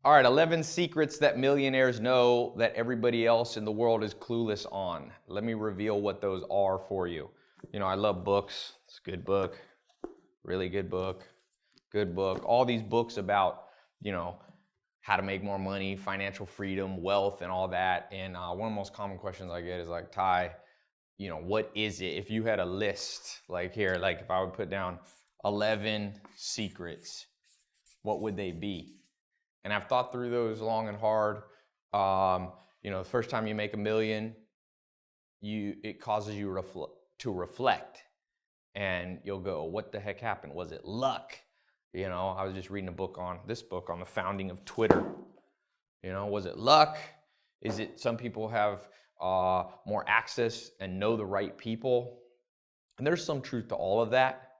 All right, 11 secrets that millionaires know that everybody else in the world is clueless on. Let me reveal what those are for you. You know, I love books. It's a good book, really good book, good book. All these books about, you know, how to make more money, financial freedom, wealth, and all that. And one of the most common questions I get is like, Ty, you know, what is it? If you had a list, like here, like if I would put down 11 secrets, what would they be? And I've thought through those long and hard. You know, the first time you make $1 million, it causes you to reflect. And you'll go, what the heck happened? Was it luck? You know, I was just reading this book on the founding of Twitter. You know, was it luck? Is it some people have more access and know the right people? And there's some truth to all of that.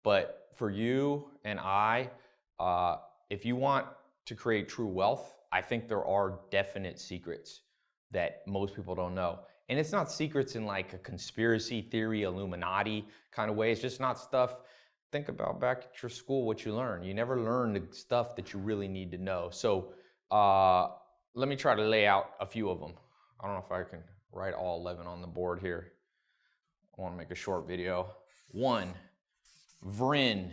But for you and I, if you want to create true wealth, I think there are definite secrets that most people don't know. And it's not secrets in like a conspiracy theory, Illuminati kind of way. It's just not stuff. Think about back at your school, what you learn. You never learn the stuff that you really need to know. So let me try to lay out a few of them. I don't know if I can write all 11 on the board here. I want to make a short video. 1, VRIN.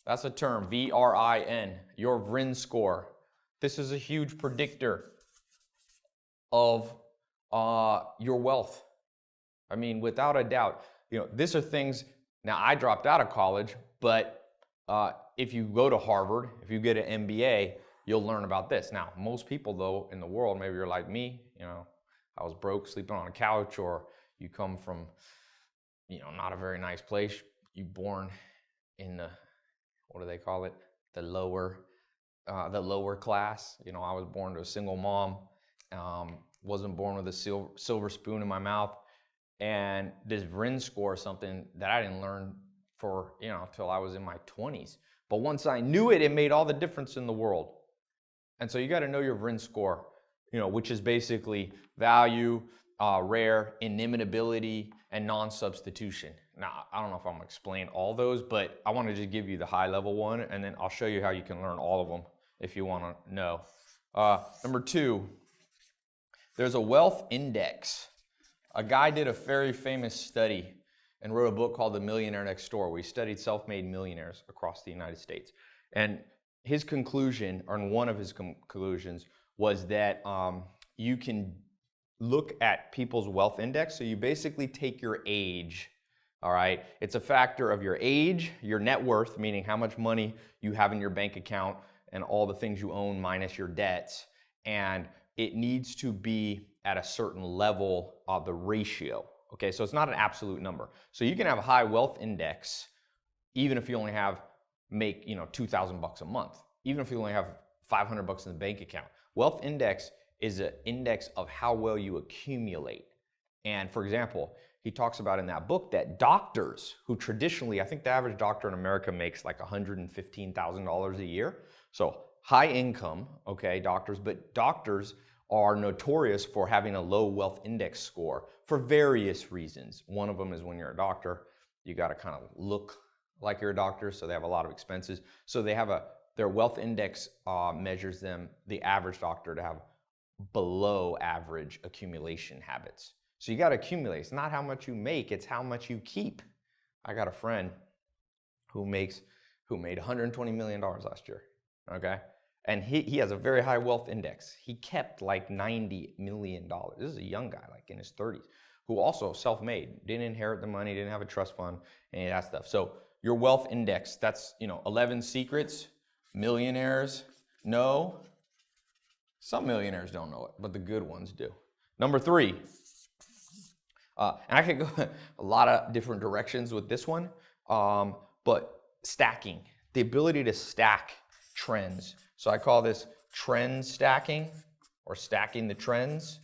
That's a term, V-R-I-N, your VRIN score. This is a huge predictor of your wealth. I mean, without a doubt, you know, these are things, now I dropped out of college, but if you go to Harvard, if you get an MBA, you'll learn about this. Now, most people though in the world, maybe you're like me, you know, I was broke, sleeping on a couch, or you come from, you know, not a very nice place. You born in the, what do they call it? The lower class. You know, I was born to a single mom. Wasn't born with a silver spoon in my mouth. And this VRIN score is something that I didn't learn for, you know, till I was in my 20s. But once I knew it, it made all the difference in the world. And so you got to know your VRIN score, you know, which is basically value, rare, inimitability, and non-substitution. Now, I don't know if I'm going to explain all those, but I want to just give you the high level one, and then I'll show you how you can learn all of them if you want to know. Number 2, there's a wealth index. A guy did a very famous study and wrote a book called The Millionaire Next Door, where he studied self-made millionaires across the United States. And his conclusion, or one of his conclusions, was that you can look at people's wealth index. So you basically take your age, all right? It's a factor of your age, your net worth, meaning how much money you have in your bank account and all the things you own minus your debts. And it needs to be at a certain level of the ratio. Okay, so it's not an absolute number. So you can have a high wealth index even if you only make, you know, $2,000 a month, even if you only have $500 in the bank account. Wealth index is an index of how well you accumulate. And for example, he talks about in that book that doctors who traditionally, I think the average doctor in America makes like $115,000 a year. So high income, okay, doctors, but doctors are notorious for having a low wealth index score for various reasons. One of them is when you're a doctor, you got to kind of look like you're a doctor, so they have a lot of expenses. So they have their wealth index measures them, the average doctor, to have below average accumulation habits. So you got to accumulate. It's not how much you make, it's how much you keep. I got a friend who made $120 million last year, okay? And he has a very high wealth index. He kept like $90 million. This is a young guy, like in his 30s, who also self-made, didn't inherit the money, didn't have a trust fund, any of that stuff. So your wealth index, that's, you know, 11 secrets millionaires know. Some millionaires don't know it, but the good ones do. Number 3, and I could go a lot of different directions with this one, but stacking, the ability to stack trends. So I call this trend stacking, or stacking the trends.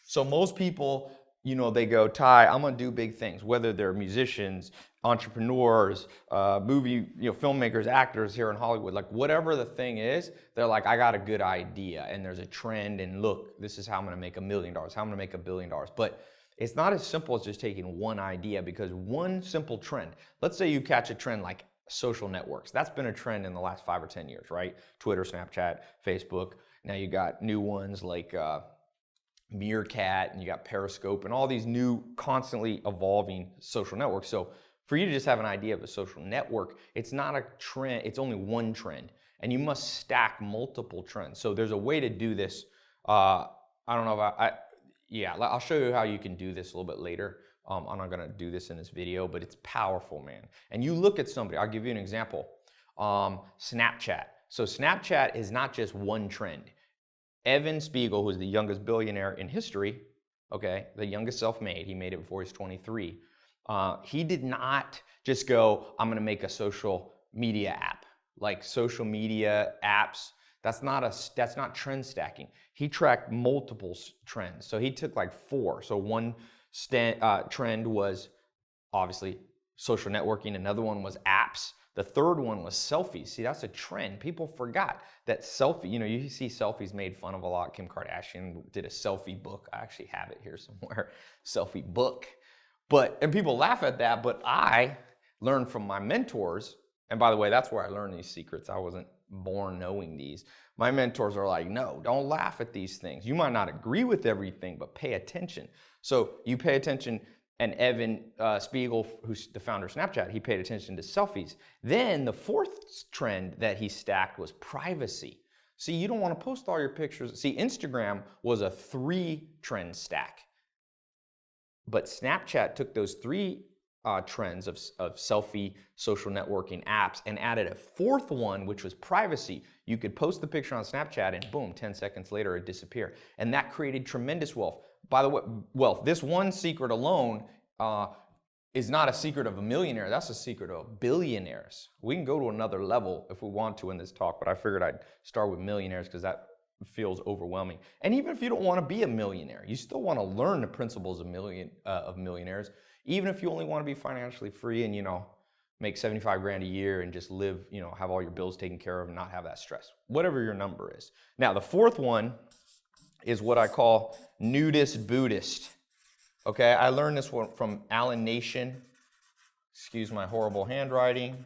So most people, you know, they go, Ty, I'm gonna do big things, whether they're musicians, entrepreneurs, movie, you know, filmmakers, actors here in Hollywood, like whatever the thing is, they're like, I got a good idea, and there's a trend, and look, this is how I'm gonna make $1 million, how I'm gonna make $1 billion. But it's not as simple as just taking one idea, because one simple trend, let's say you catch a trend like social networks. That's been a trend in the last 5 or 10 years, right? Twitter, Snapchat, Facebook. Now you got new ones like Meerkat, and you got Periscope, and all these new constantly evolving social networks. So for you to just have an idea of a social network, it's not a trend, it's only one trend, and you must stack multiple trends. So there's a way to do this. I don't know if yeah, I'll show you how you can do this a little bit later. I'm not gonna do this in this video, but it's powerful, man. And you look at somebody, I'll give you an example. Snapchat. So Snapchat is not just one trend. Evan Spiegel, who's the youngest billionaire in history, okay, the youngest self-made, he made it before he's 23. He did not just go, I'm gonna make a social media app. Like social media apps, that's not trend stacking. He tracked multiple trends. So he took like 4. So one trend was obviously social networking. Another one was apps. The third one was selfies. See, that's a trend. People forgot that selfie, you see selfies made fun of a lot. Kim Kardashian did a selfie book. I actually have it here somewhere, selfie book. And people laugh at that, but I learned from my mentors, and by the way, that's where I learned these secrets. I wasn't born knowing these. My mentors are like, no, don't laugh at these things. You might not agree with everything, but pay attention. So you pay attention. And Evan Spiegel, who's the founder of Snapchat, he paid attention to selfies. Then the 4th trend that he stacked was privacy. See, you don't want to post all your pictures. See, Instagram was a 3-trend stack. But Snapchat took those 3 trends of selfie, social networking apps and added a 4th one, which was privacy. You could post the picture on Snapchat and boom, 10 seconds later it disappeared. And that created tremendous wealth. By the way, wealth, this one secret alone is not a secret of a millionaire. That's a secret of billionaires. We can go to another level if we want to in this talk, but I figured I'd start with millionaires because that feels overwhelming. And even if you don't want to be a millionaire, you still want to learn the principles of millionaires. Even if you only want to be financially free and, make 75 grand a year and just live, have all your bills taken care of and not have that stress, whatever your number is. Now, the 4th one is what I call nudist Buddhist. Okay, I learned this one from Alan Nation. Excuse my horrible handwriting,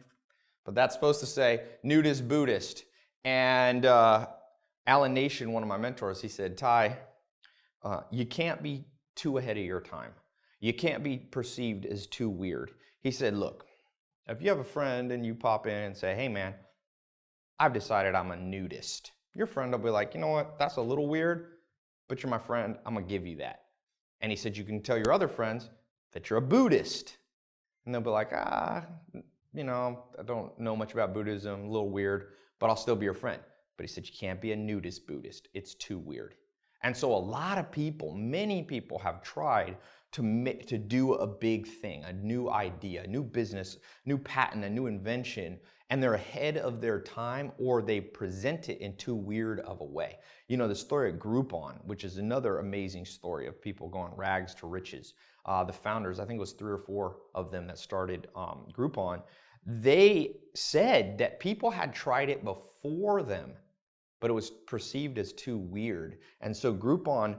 but that's supposed to say nudist Buddhist. And Alan Nation, one of my mentors, he said, Ty, you can't be too ahead of your time. You can't be perceived as too weird. He said, look, if you have a friend and you pop in and say, hey man, I've decided I'm a nudist. Your friend will be like, you know what, that's a little weird, but you're my friend, I'm gonna give you that. And he said, you can tell your other friends that you're a Buddhist. And they'll be like, I don't know much about Buddhism, a little weird, but I'll still be your friend. But he said, you can't be a nudist Buddhist. It's too weird. And so a lot of people, many people have tried to do a big thing, a new idea, a new business, new patent, a new invention, and they're ahead of their time, or they present it in too weird of a way. The story of Groupon, which is another amazing story of people going rags to riches. The founders, I think it was 3 or 4 of them that started Groupon, they said that people had tried it before them, but it was perceived as too weird. And so Groupon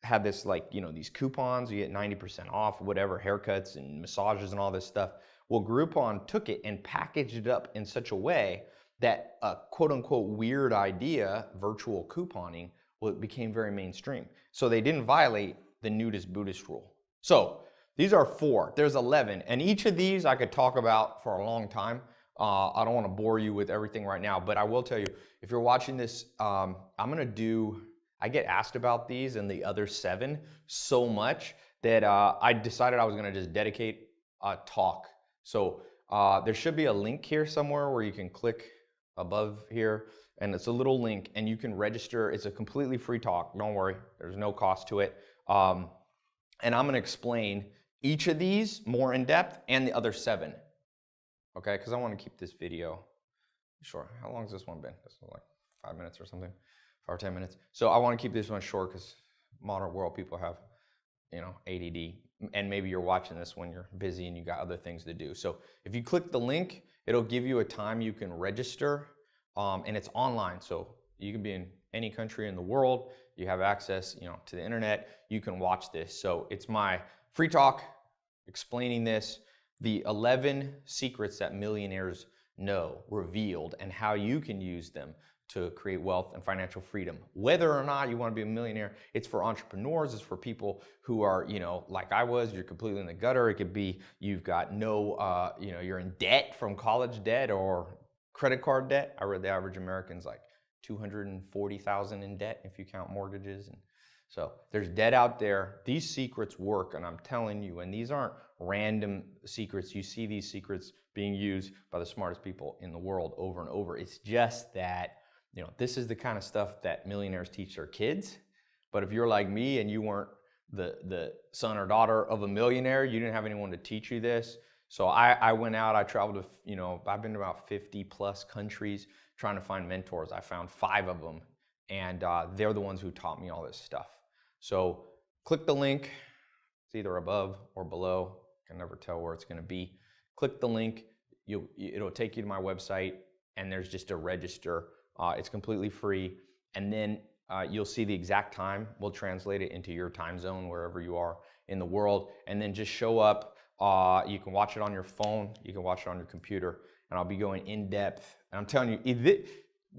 had this, these coupons, you get 90% off, whatever, haircuts and massages and all this stuff. Well, Groupon took it and packaged it up in such a way that a quote-unquote weird idea, virtual couponing, it became very mainstream. So they didn't violate the nudist Buddhist rule. So these are 4. There's 11. And each of these I could talk about for a long time. I don't want to bore you with everything right now, but I will tell you, if you're watching this, I get asked about these and the other 7 so much that I decided I was going to just dedicate a talk. So there should be a link here somewhere where you can click above here, and it's a little link and you can register. It's a completely free talk. Don't worry, there's no cost to it. And I'm going to explain each of these more in depth and the other 7. Okay, because I want to keep this video short. How long has this one been? This is like 5 minutes or something, 5 or 10 minutes. So I want to keep this one short because modern world people have, ADD, and maybe you're watching this when you're busy and you got other things to do. So if you click the link, it'll give you a time you can register, and it's online. So you can be in any country in the world. You have access, to the internet. You can watch this. So it's my free talk explaining this, the 11 secrets that millionaires know revealed, and how you can use them to create wealth and financial freedom. Whether or not you want to be a millionaire, it's for entrepreneurs, it's for people who are, like I was, you're completely in the gutter. It could be you've got no, you're in debt from college debt or credit card debt. I read the average American's like 240,000 in debt if you count mortgages. And so there's debt out there. These secrets work, and I'm telling you, and these aren't random secrets. You see these secrets being used by the smartest people in the world over and over. It's just that, this is the kind of stuff that millionaires teach their kids. But if you're like me and you weren't the son or daughter of a millionaire, you didn't have anyone to teach you this. So I went out, I traveled to, I've been to about 50 plus countries trying to find mentors. I found 5 of them, and they're the ones who taught me all this stuff. So click the link. It's either above or below. I can never tell where it's going to be. Click the link. It'll take you to my website, and there's just a register. It's completely free. And then you'll see the exact time. We'll translate it into your time zone, wherever you are in the world. And then just show up. You can watch it on your phone. You can watch it on your computer. And I'll be going in depth. And I'm telling you,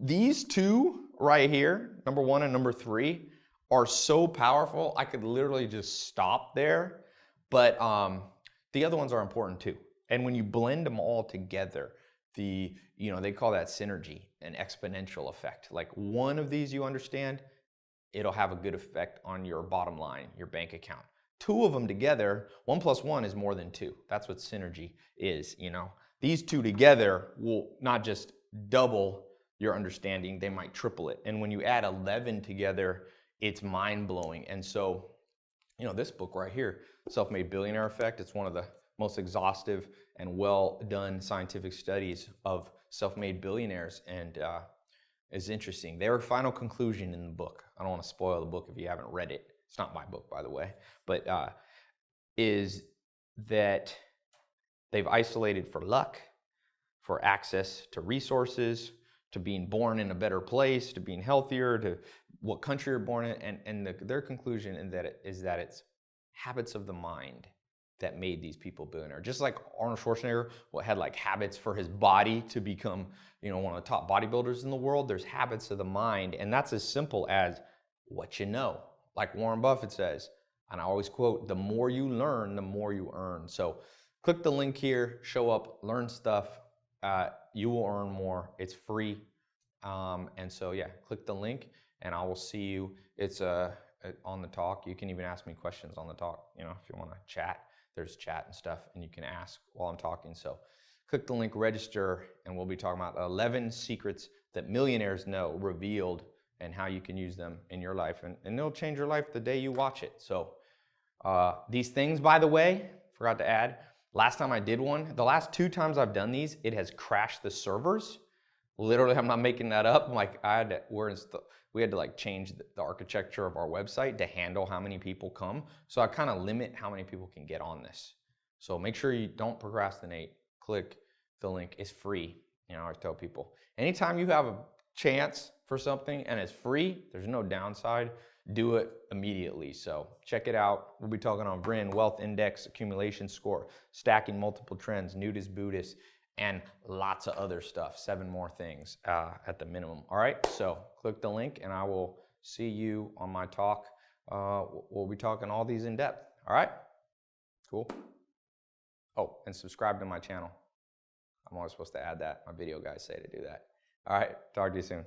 these 2 right here, number 1 and number 3, are so powerful. I could literally just stop there. But the other ones are important too. And when you blend them all together, they call that synergy, an exponential effect. Like one of these you understand, it'll have a good effect on your bottom line, your bank account. 2 of them together, 1 + 1 is more than 2. That's what synergy is, These 2 together will not just double your understanding, they might triple it. And when you add 11 together, it's mind-blowing. And so, this book right here, Self-Made Billionaire Effect, it's one of the most exhaustive and well-done scientific studies of self-made billionaires, and is interesting. Their final conclusion in the book, I don't want to spoil the book if you haven't read it. It's not my book, by the way, but is that they've isolated for luck, for access to resources, to being born in a better place, to being healthier, to what country you're born in, and their conclusion is that it's habits of the mind that made these people billionaire. Just like Arnold Schwarzenegger had like habits for his body to become, one of the top bodybuilders in the world, there's habits of the mind, and that's as simple as what you know. Like Warren Buffett says, and I always quote, the more you learn, the more you earn. So click the link here, show up, learn stuff. You will earn more. It's free. And so, yeah, click the link, and I will see you. It's on the talk. You can even ask me questions on the talk, if you want to chat. There's chat and stuff, and you can ask while I'm talking. So click the link, register, and we'll be talking about 11 secrets that millionaires know revealed and how you can use them in your life. And they'll change your life the day you watch it. So these things, by the way, forgot to add, last time I did one, the last 2 times I've done these, it has crashed the servers. Literally, I'm not making that up. Like we had to like change the architecture of our website to handle how many people come. So I kind of limit how many people can get on this. So make sure you don't procrastinate. Click the link. It's free. I tell people, anytime you have a chance for something and it's free, there's no downside. Do it immediately. So check it out. We'll be talking on VRIN, Wealth Index, Accumulation Score, Stacking Multiple Trends, Nudist Buddhist, and lots of other stuff, 7 more things at the minimum. All right, so click the link, and I will see you on my talk. We'll be talking all these in depth. All right, cool. Oh, and subscribe to my channel. I'm always supposed to add that. My video guys say to do that. All right, talk to you soon.